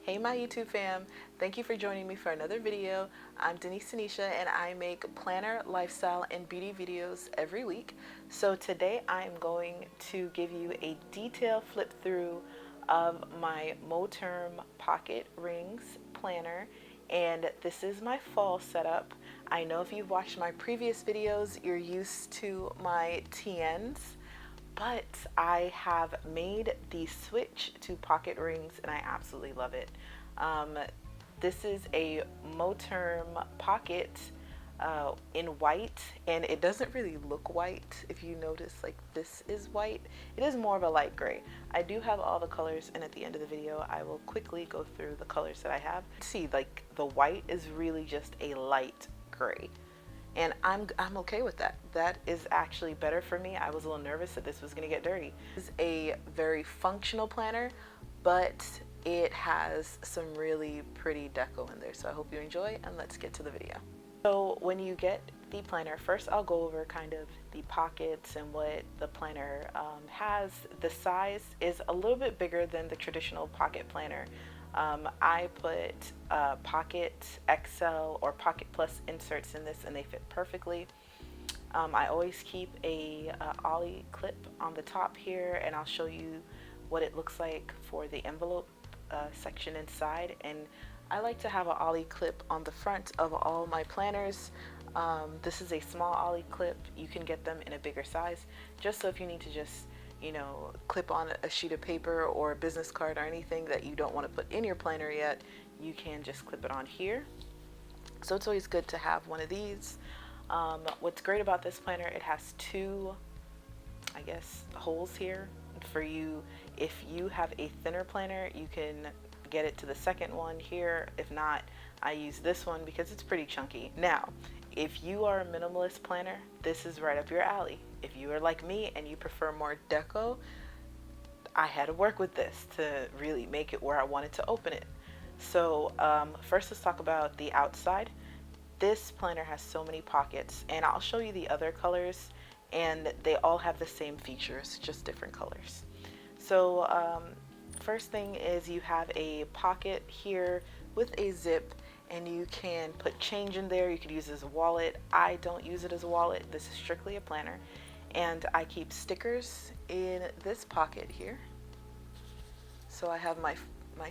Hey my YouTube fam, thank you for joining me for another video. I'm Denise Tanisha and I make planner, lifestyle, and beauty videos every week. So today I'm going to give you a detailed flip through of my Moterm pocket rings planner, and this is my fall setup. I know if you've watched my previous videos, you're used to my TNs, but I have made the switch to pocket rings and I absolutely love it. This is a Moterm pocket in white, and it doesn't really look white. If you notice, like, this is white. It is more of a light gray. I do have all the colors, and at the end of the video I will quickly go through the colors that I have. See, like, the white is really just a light gray, and I'm okay with that. That is actually better for me. I was a little nervous that this was gonna get dirty. It's a very functional planner, but it has some really pretty deco in there. So I hope you enjoy, and let's get to the video. So when you get the planner, first I'll go over kind of the pockets and what the planner has. The size is a little bit bigger than the traditional pocket planner. I put Pocket XL or Pocket Plus inserts in this, and they fit perfectly. I always keep a ollie clip on the top here, and I'll show you what it looks like for the envelope section inside. And I like to have an ollie clip on the front of all my planners. This is a small ollie clip. You can get them in a bigger size, just so if you need to just, you know, clip on a sheet of paper or a business card or anything that you don't want to put in your planner yet, you can just clip it on here. So it's always good to have one of these. What's great about this planner, it has two, I guess, holes here for you. If you have a thinner planner, you can get it to the second one here. If not, I use this one because it's pretty chunky. Now, if you are a minimalist planner, this is right up your alley. If you are like me and you prefer more deco, I had to work with this to really make it where I wanted to open it. So first let's talk about the outside. This planner has so many pockets, and I'll show you the other colors, and they all have the same features, just different colors. So first thing is you have a pocket here with a zip, and you can put change in there. You could use it as a wallet. I don't use it as a wallet. This is strictly a planner. And I keep stickers in this pocket here. So I have my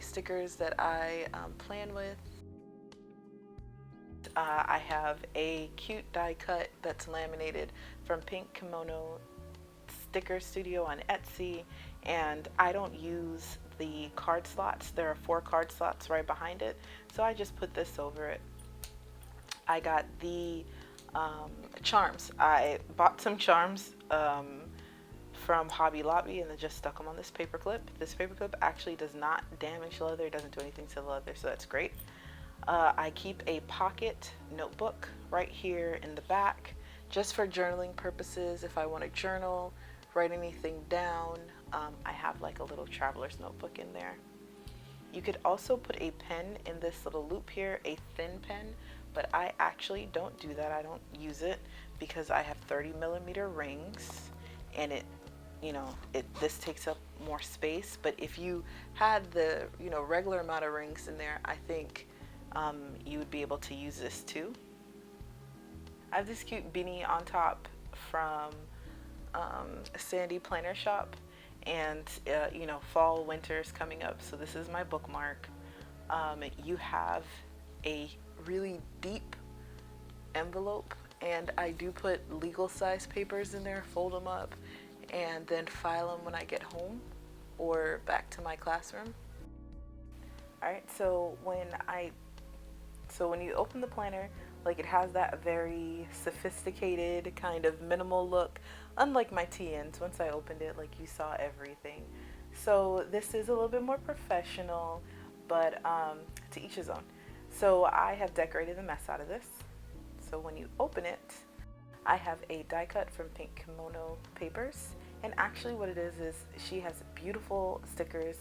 stickers that I plan with. I have a cute die cut that's laminated from Pink Kimono Sticker Studio on Etsy, and I don't use the card slots. There are 4 card slots right behind it, so I just put this over it. I got the charms. I bought some charms from Hobby Lobby and then just stuck them on this paper clip. This paper clip actually does not damage leather. It doesn't do anything to the leather, so that's great. I keep a pocket notebook right here in the back just for journaling purposes. If I want to journal, write anything down, I have like a little traveler's notebook in there. You could also put a pen in this little loop here, a thin pen, but I actually don't do that. I don't use it because I have 30mm rings, and this takes up more space. But if you had the regular amount of rings in there, I think you would be able to use this too. I have this cute beanie on top from Sandy Planner Shop, and fall, winter is coming up, so this is my bookmark. You have a really deep envelope, and I do put legal size papers in there, fold them up, and then file them when I get home or back to my classroom. Alright, so when you open the planner, like, it has that very sophisticated kind of minimal look, unlike my TNs. Once I opened it, like, you saw everything. So this is a little bit more professional, but to each his own. So I have decorated the mess out of this. So when you open it, I have a die cut from Pink Kimono Papers, and actually what it is she has beautiful stickers,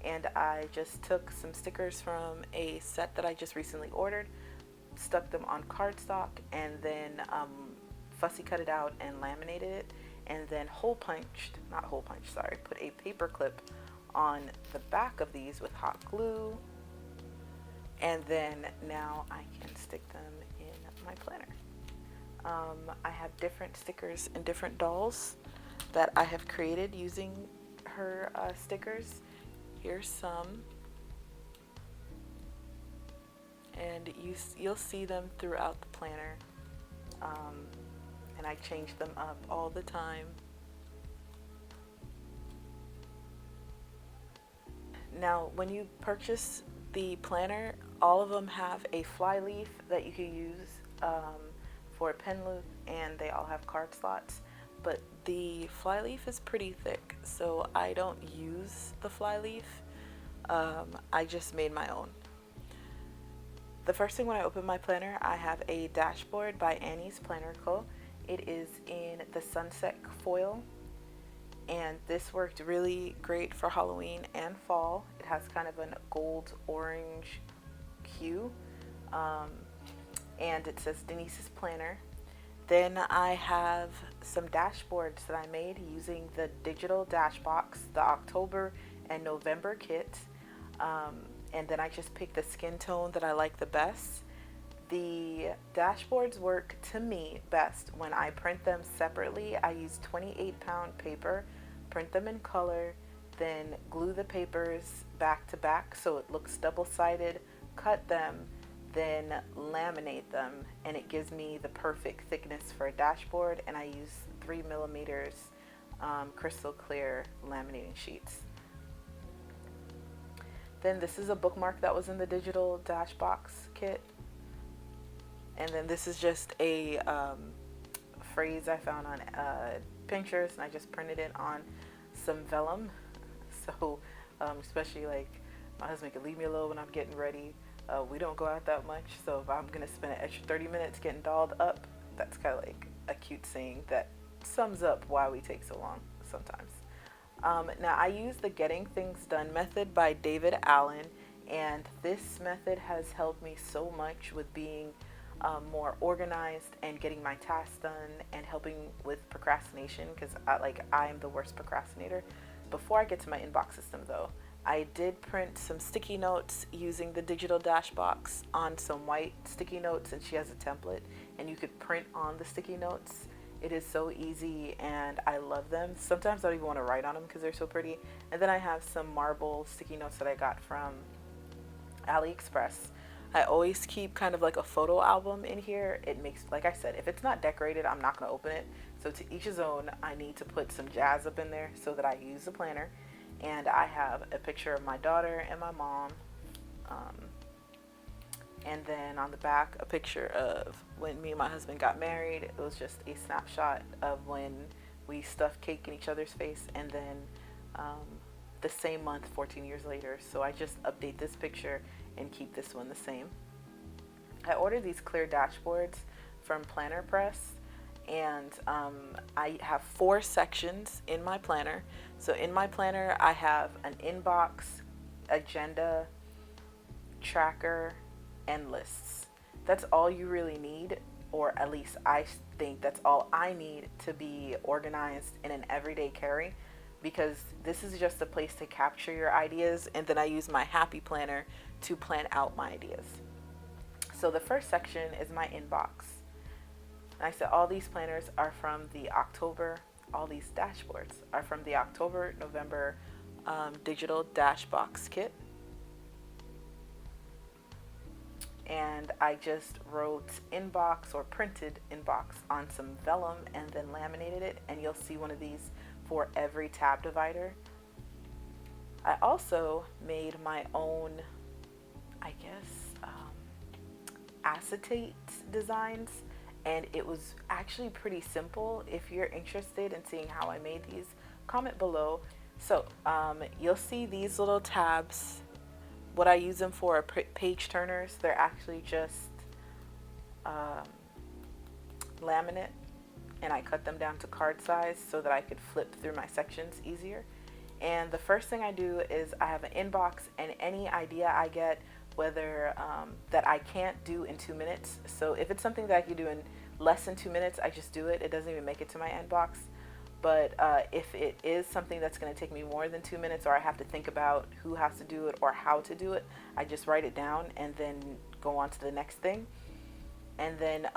and I just took some stickers from a set that I just recently ordered, stuck them on cardstock, and then fussy cut it out and laminated it, and then put a paper clip on the back of these with hot glue, And then now I can stick them in my planner. I have different stickers and different dolls that I have created using her stickers. Here's some, and you'll see them throughout the planner, and I change them up all the time. Now, when you purchase the planner, all of them have a fly leaf that you can use for a pen loop, and they all have card slots, but the fly leaf is pretty thick, so I don't use the fly leaf. I just made my own. The first thing when I open my planner, I have a dashboard by Annie's Planner Co. It is in the sunset foil, and this worked really great for Halloween and fall. It has kind of a gold orange hue, and it says Denise's Planner. Then I have some dashboards that I made using the digital dash box, the October and November kit, and then I just picked the skin tone that I like the best. The dashboards work to me best when I print them separately. I use 28-pound paper, print them in color, then glue the papers back to back so it looks double-sided, cut them, then laminate them, and it gives me the perfect thickness for a dashboard. And I use 3mm crystal clear laminating sheets. Then this is a bookmark that was in the digital dash box kit, and then this is just a phrase I found on Pinterest, and I just printed it on some vellum. So especially like my husband could leave me alone when I'm getting ready. We don't go out that much, so if I'm gonna spend an extra 30 minutes getting dolled up, that's kind of like a cute saying that sums up why we take so long sometimes. Now I use the Getting Things Done method by David Allen, and this method has helped me so much with being more organized and getting my tasks done and helping with procrastination, because I'm the worst procrastinator. Before I get to my inbox system though, I did print some sticky notes using the digital dash box on some white sticky notes, and she has a template and you could print on the sticky notes. It is so easy and I love them. Sometimes I don't even want to write on them because they're so pretty. And then I have some marble sticky notes that I got from AliExpress. I always keep kind of like a photo album in here. It makes, like I said, if it's not decorated, I'm not going to open it. So to each his own, I need to put some jazz up in there so that I use the planner. And I have a picture of my daughter and my mom. And then on the back, a picture of when me and my husband got married. It was just a snapshot of when we stuffed cake in each other's face. And then the same month, 14 years later. So I just update this picture and keep this one the same. I ordered these clear dashboards from Planner Press. And I have 4 sections in my planner. So in my planner, I have an inbox, agenda, tracker, and lists. That's all you really need, or at least I think that's all I need to be organized in an everyday carry, because this is just a place to capture your ideas, and then I use my happy planner to plan out my ideas. So the first section is my inbox. And I said all these planners are from the October, all these dashboards are from the October, November digital dash box kit. And I just wrote inbox or printed inbox on some vellum and then laminated it, and you'll see one of these for every tab divider. I also made my own, I guess, acetate designs, and it was actually pretty simple. If you're interested in seeing how I made these, comment below. So you'll see these little tabs. What I use them for are page turners. They're actually just laminate, and I cut them down to card size so that I could flip through my sections easier. And the first thing I do is I have an inbox, and any idea I get, whether that I can't do in 2 minutes. So if it's something that I can do in less than 2 minutes, I just do it. It doesn't even make it to my inbox. But if it is something that's going to take me more than 2 minutes, or I have to think about who has to do it or how to do it, I just write it down and then go on to the next thing. And then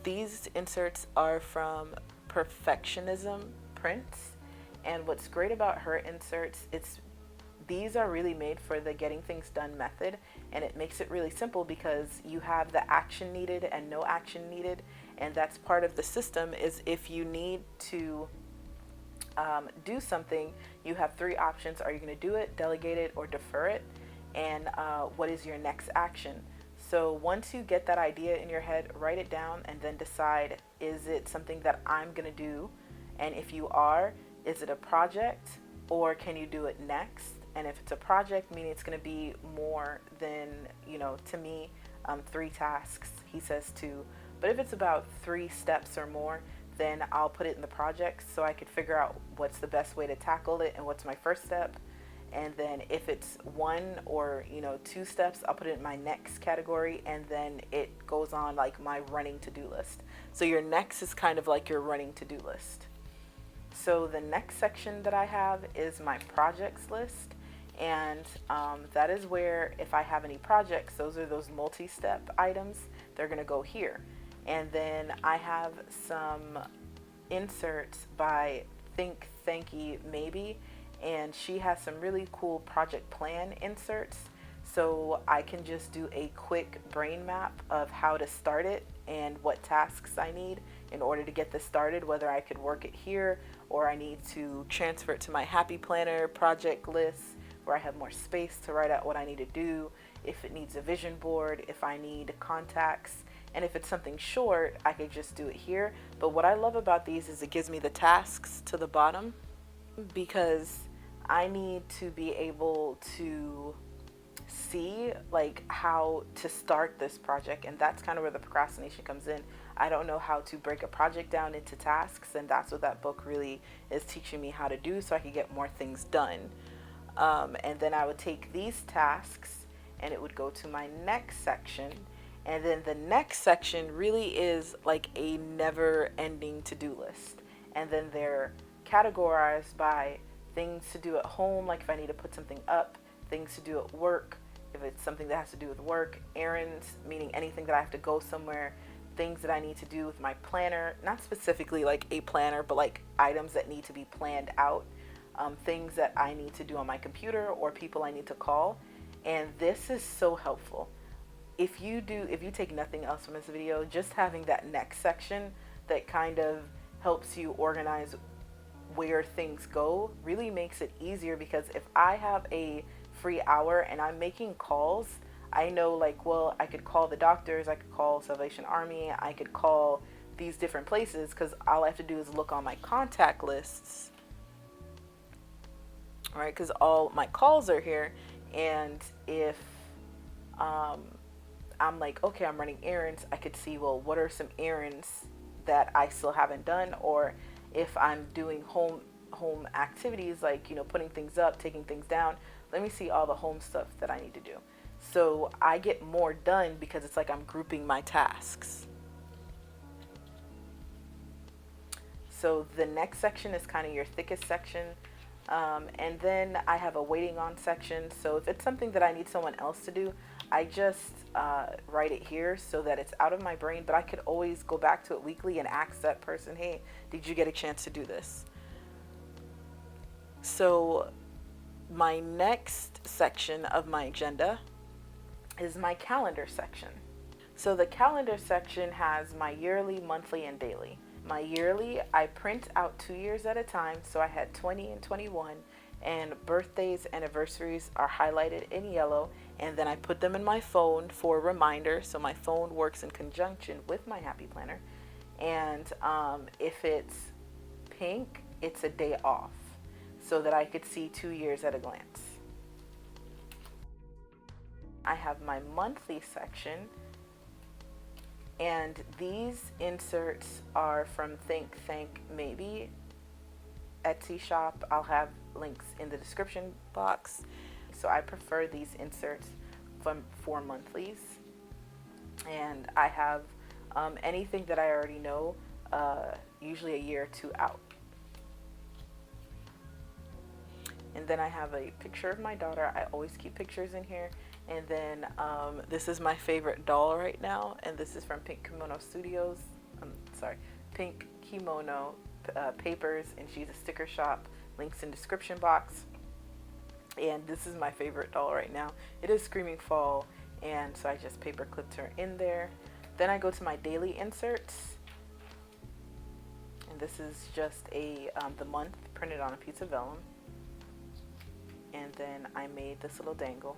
these inserts are from Perfectionism Prints. And what's great about her inserts, these are really made for the getting things done method, and it makes it really simple because you have the action needed and no action needed, and that's part of the system. Is if you need to do something, you have three options. Are you going to do it, delegate it, or defer it? And what is your next action? So once you get that idea in your head, write it down and then decide, is it something that I'm going to do? And if you are, is it a project, or can you do it next? And if it's a project, meaning it's going to be more than, to me, 3 tasks, he says 2. But if it's about 3 steps or more, then I'll put it in the project so I could figure out what's the best way to tackle it and what's my first step. And then if it's 1 or 2 steps, I'll put it in my next category, and then it goes on like my running to-do list. So your next is kind of like your running to-do list. So the next section that I have is my projects list. And that is where, if I have any projects, those are those multi-step items, they're going to go here. And then I have some inserts by Think, Thanky, Maybe, and she has some really cool project plan inserts. So I can just do a quick brain map of how to start it and what tasks I need in order to get this started, whether I could work it here or I need to transfer it to my Happy Planner project list, where I have more space to write out what I need to do, if it needs a vision board, if I need contacts, and if it's something short, I could just do it here. But what I love about these is it gives me the tasks to the bottom, because I need to be able to see like how to start this project, and that's kind of where the procrastination comes in. I don't know how to break a project down into tasks, and that's what that book really is teaching me how to do, so I can get more things done. And then I would take these tasks and it would go to my next section. And then the next section really is like a never ending to-do list. And then they're categorized by things to do at home, like if I need to put something up, things to do at work, if it's something that has to do with work, errands, meaning anything that I have to go somewhere, things that I need to do with my planner, not specifically like a planner, but like items that need to be planned out. Things that I need to do on my computer or people I need to call. And this is so helpful. If you take nothing else from this video, just having that next section that kind of helps you organize where things go really makes it easier, because if I have a free hour and I'm making calls, I know like, well, I could call the doctors, I could call Salvation Army, I could call these different places, because all I have to do is look on my contact lists, right? Because all my calls are here. And if I'm like, okay, I'm running errands, I could see, well, what are some errands that I still haven't done? Or if I'm doing home activities, like, putting things up, taking things down, let me see all the home stuff that I need to do. So I get more done because it's like I'm grouping my tasks. So the next section is kind of your thickest section. And then I have a waiting on section. So if it's something that I need someone else to do, I just write it here so that it's out of my brain, but I could always go back to it weekly and ask that person, hey, did you get a chance to do this? So my next section of my agenda is my calendar section. So the calendar section has my yearly, monthly, and daily. My yearly, I print out 2 years at a time, so I had 20 and 21, and birthdays, anniversaries are highlighted in yellow, and then I put them in my phone for a reminder, so my phone works in conjunction with my Happy Planner. And if it's pink, it's a day off, so that I could see 2 years at a glance. I have my monthly section, and these inserts are from Think, Thank, Maybe Etsy shop. I'll have links in the description box. So I prefer these inserts for monthlies. And I have anything that I already know, usually a year or two out. And then I have a picture of my daughter. I always keep pictures in here. And then this is my favorite doll right now, and this is from Pink Kimono Studios. Pink Kimono Papers, and she's a sticker shop. Links in description box. And this is my favorite doll right now. It is Screaming Fall, and so I just paper clipped her in there. Then I go to my daily inserts, and this is just the month printed on a piece of vellum. And then I made this little dangle.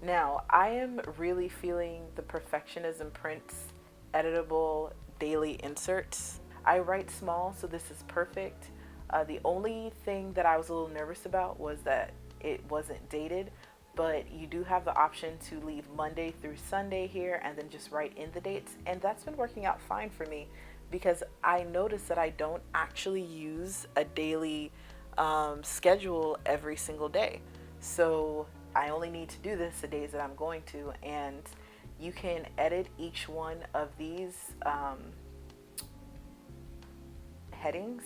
Now, I am really feeling the Perfectionism Prints editable daily inserts. I write small, so this is perfect. The only thing that I was a little nervous about was that it wasn't dated, but you do have the option to leave Monday through Sunday here and then just write in the dates. And that's been working out fine for me because I noticed that I don't actually use a daily schedule every single day. So I only need to do this the days that I'm going to, and you can edit each one of these headings,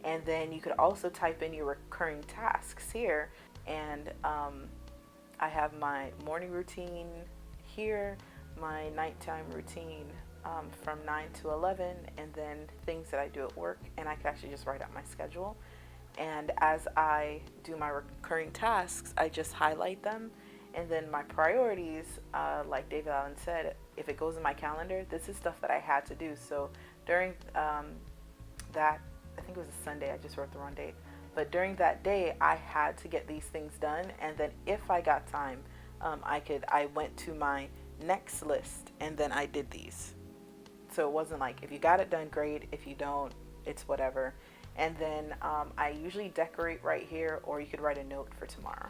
and then you could also type in your recurring tasks here. And I have my morning routine here, my nighttime routine from 9 to 11, and then things that I do at work, and I can actually just write out my schedule. And as I do my recurring tasks, I just highlight them. And then my priorities, like David Allen said, if it goes in my calendar, this is stuff that I had to do. So during that, I think it was a Sunday, I just wrote the wrong date. But during that day, I had to get these things done. And then if I got time, I went to my next list and then I did these. So it wasn't like, if you got it done, great. If you don't, it's whatever. And then I usually decorate right here, or you could write a note for tomorrow.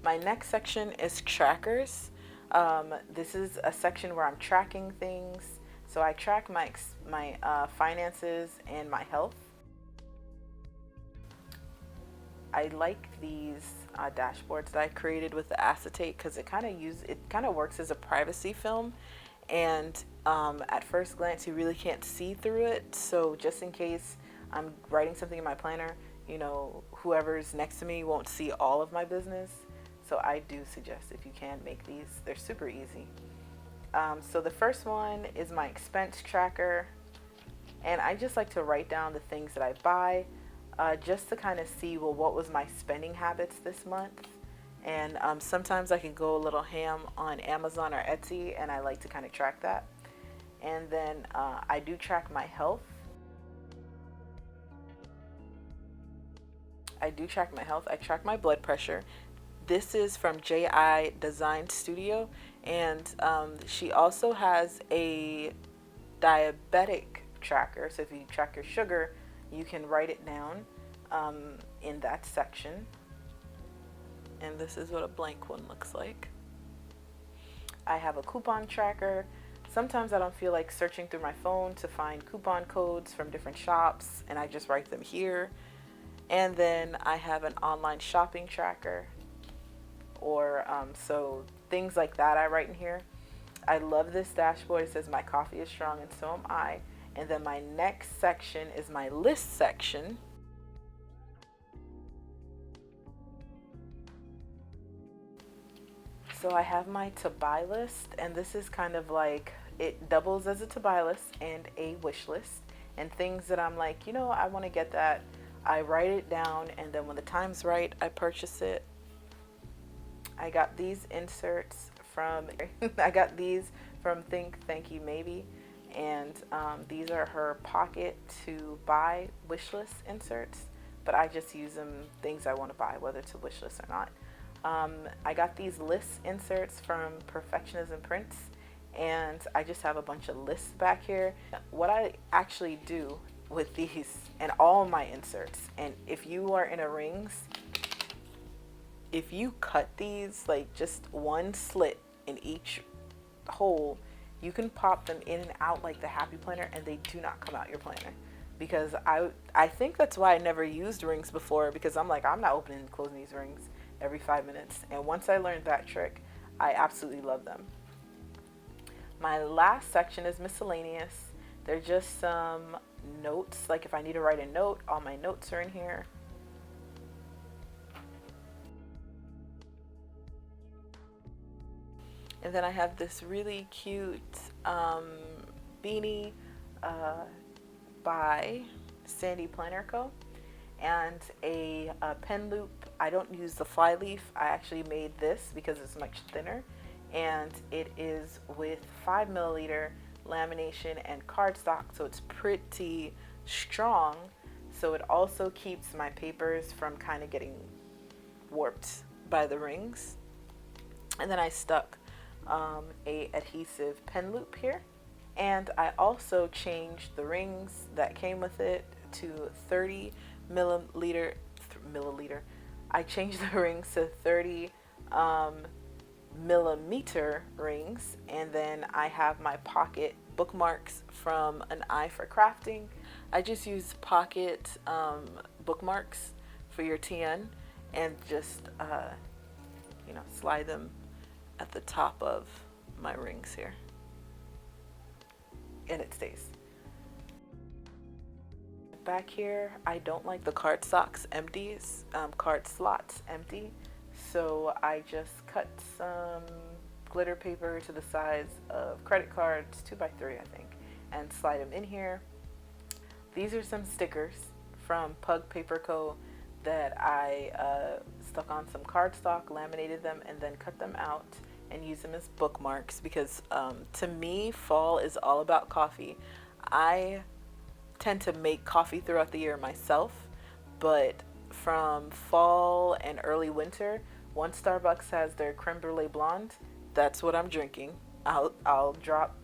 My next section is trackers. This is a section where I'm tracking things. So I track my finances and my health. I like these dashboards that I created with the acetate because it kind of works as a privacy film, and at first glance you really can't see through it. So just in case I'm writing something in my planner, whoever's next to me won't see all of my business. So I do suggest, if you can, make these. They're super easy. So the first one is my expense tracker, and I just like to write down the things that I buy. Just to kind of see, well, what was my spending habits this month? And sometimes I can go a little ham on Amazon or Etsy, and I like to kind of track that. And then I do track my health. I track my blood pressure. This is from J.I. Design Studio, and she also has a diabetic tracker. So if you track your sugar, you can write it down in that section. And this is what a blank one looks like. I have a coupon tracker. Sometimes I don't feel like searching through my phone to find coupon codes from different shops, and I just write them here. And then I have an online shopping tracker, or so things like that I write in here. I love this dashboard. It says my coffee is strong and so am I. And then my next section is my list section. So I have my to buy list, and this is kind of like, it doubles as a to buy list and a wish list. And things that I'm like, I want to get that, I write it down, and then when the time's right, I purchase it. I got these inserts from Think, Thank You, Maybe. And these are her pocket to buy wish list inserts, but I just use them things I want to buy, whether it's a wish list or not. I got these list inserts from Perfectionism Prints, and I just have a bunch of lists back here. What I actually do with these and all my inserts, and if you are in a rings, if you cut these like just one slit in each hole, you can pop them in and out like the Happy Planner, and they do not come out your planner. Because I think that's why I never used rings before, because I'm like, I'm not opening and closing these rings every 5 minutes. And once I learned that trick, I absolutely love them. My last section is miscellaneous. They're just some notes, like if I need to write a note, all my notes are in here. And then I have this really cute beanie by Sandy Planner Co. and a pen loop. I don't use the fly leaf. I actually made this because it's much thinner, and it is with 5 milliliter lamination and cardstock, so it's pretty strong. So it also keeps my papers from kind of getting warped by the rings. And then I stuck a adhesive pen loop here, and I also changed the rings that came with it to 30 milliliter. I changed the rings to 30 millimeter rings, and then I have my pocket bookmarks from An Eye for Crafting. I just use pocket bookmarks for your TN, and just slide them at the top of my rings here, and it stays. Back here, I don't like the card slots empty, so I just cut some glitter paper to the size of credit cards, 2x3 I think, and slide them in here. These are some stickers from Pug Paper Co. that I stuck on some cardstock, laminated them, and then cut them out and use them as bookmarks, because to me, fall is all about coffee. I tend to make coffee throughout the year myself, but from fall and early winter, once Starbucks has their creme brulee blonde, that's what I'm drinking. I'll drop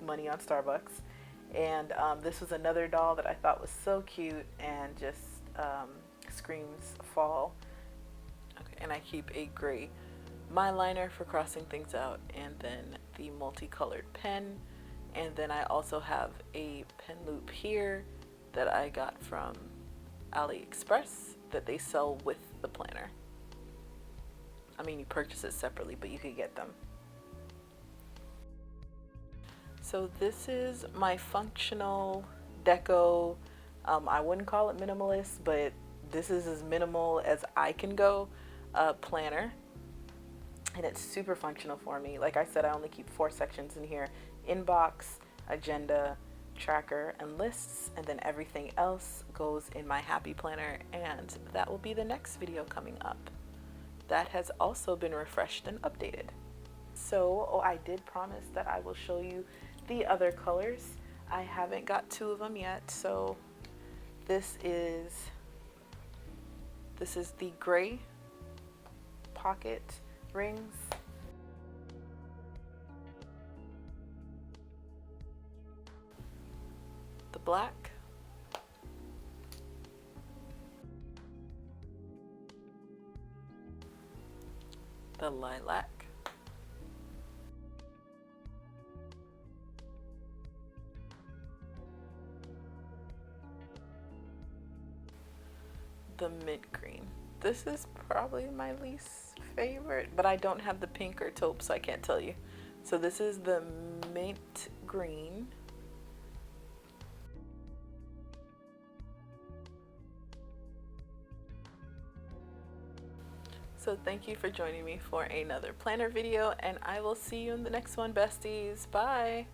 money on Starbucks. And this was another doll that I thought was so cute and just screams fall. Okay, and I keep a gray my liner for crossing things out, and then the multicolored pen. And then I also have a pen loop here that I got from AliExpress that they sell with the planner. I mean, you purchase it separately, but you could get them. So this is my functional deco. I wouldn't call it minimalist, but this is as minimal as I can go planner. And it's super functional for me. Like I said, I only keep 4 sections in here: inbox, agenda, tracker, and lists, and then everything else goes in my happy planner, and that will be the next video coming up. That has also been refreshed and updated. So I did promise that I will show you the other colors. I haven't got 2 of them yet. So this is the gray pocket rings. The black. The lilac. The mint green. This is probably my least favorite, but I don't have the pink or taupe, so I can't tell you. So this is the mint green. So thank you for joining me for another planner video, and I will see you in the next one, besties. Bye.